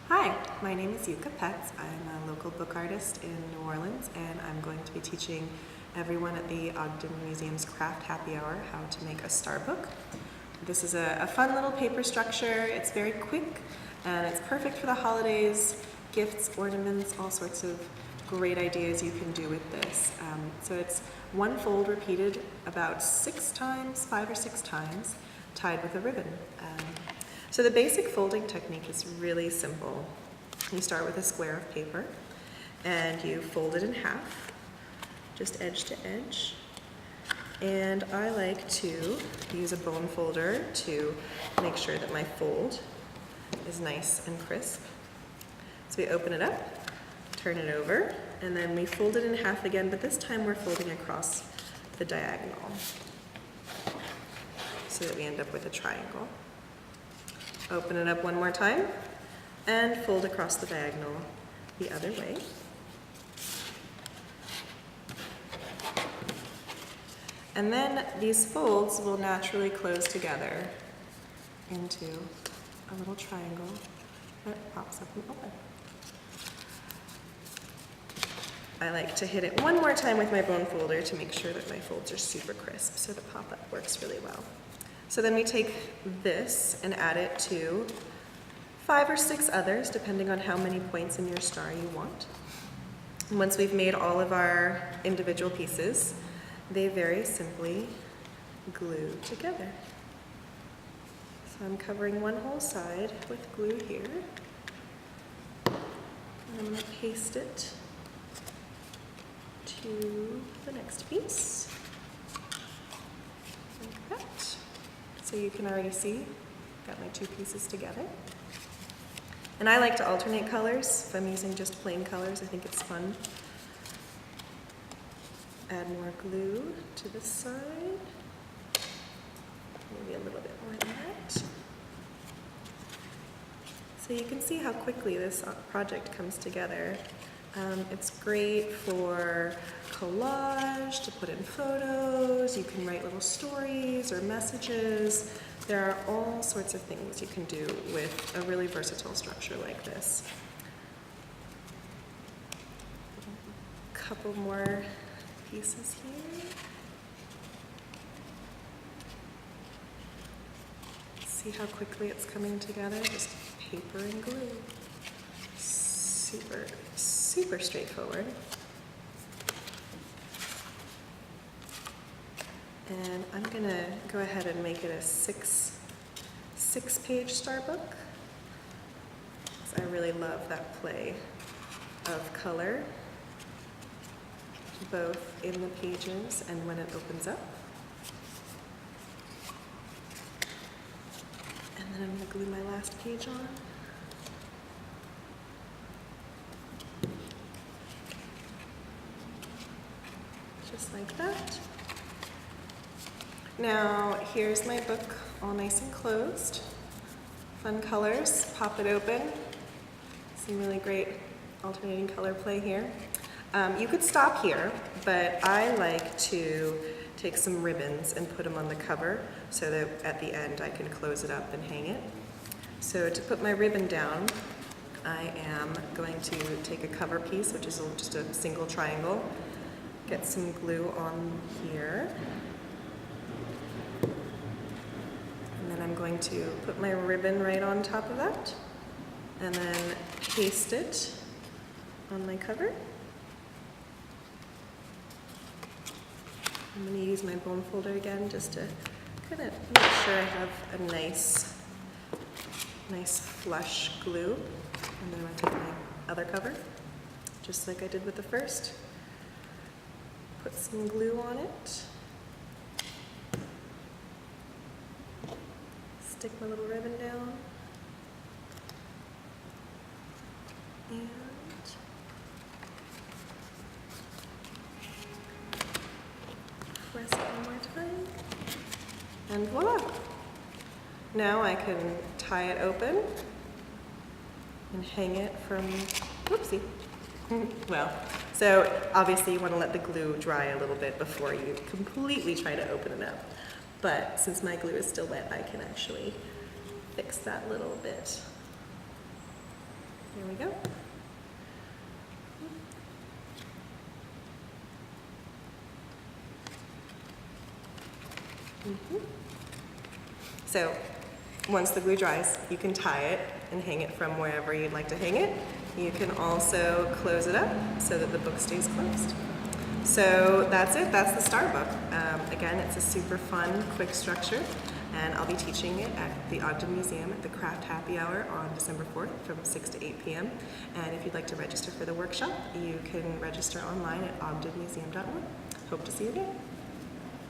Hi, my name is Yuka Petz. I'm a local book artist in New Orleans, and I'm going to be teaching everyone at the Ogden Museum's Craft Happy Hour how to make a star book. This is a fun little paper structure. It's very quick, and it's perfect for the holidays, gifts, ornaments, all sorts of great ideas you can do with this. So it's one fold repeated about 5 or 6 times, tied with a ribbon. So the basic folding technique is really simple. You start with a square of paper and you fold it in half, just edge to edge. And I like to use a bone folder to make sure that my fold is nice and crisp. So we open it up, turn it over, and then we fold it in half again, but this time we're folding across the diagonal so that we end up with a triangle. Open it up one more time and fold across the diagonal the other way. And then these folds will naturally close together into a little triangle that pops up and open. I like to hit it one more time with my bone folder to make sure that my folds are super crisp, so the pop-up works really well. So then we take this and add it to 5 or 6 others, depending on how many points in your star you want. And once we've made all of our individual pieces, they very simply glue together. So I'm covering one whole side with glue here. And I'm going to paste it to the next piece, like that. So you can already see, got my 2 pieces together. And I like to alternate colors. If I'm using just plain colors, I think it's fun. Add more glue to the side. Maybe a little bit more than that. So you can see how quickly this project comes together. It's great for collage, to put in photos. You can write little stories or messages. There are all sorts of things you can do with a really versatile structure like this. A couple more pieces here. See how quickly it's coming together? Just paper and glue. Super straightforward. And I'm gonna go ahead and make it a six-page star book. I really love that play of color, both in the pages and when it opens up. And then I'm gonna glue my last page on. Just like that. Now, here's my book all nice and closed. Fun colors, pop it open. Some really great alternating color play here. You could stop here, but I like to take some ribbons and put them on the cover so that at the end I can close it up and hang it. So to put my ribbon down, I am going to take a cover piece, which is just a single triangle, get some glue on here. And then I'm going to put my ribbon right on top of that and then paste it on my cover. I'm going to use my bone folder again just to kind of make sure I have a nice flush glue. And then I'm going to take my other cover, just like I did with the first. Put some glue on it. Stick my little ribbon down. And press it one more time. And voila! Now I can tie it open and hang it from, whoopsie. Well, so obviously you want to let the glue dry a little bit before you completely try to open it up. But since my glue is still wet, I can actually fix that little bit. There we go. So once the glue dries, you can tie it and hang it from wherever you'd like to hang it. You can also close it up so that the book stays closed. So that's it, that's the star book. Again, it's a super fun, quick structure, and I'll be teaching it at the Ogden Museum at the Craft Happy Hour on December 4th from 6 to 8 p.m. And if you'd like to register for the workshop, you can register online at ogdenmuseum.org. Hope to see you there.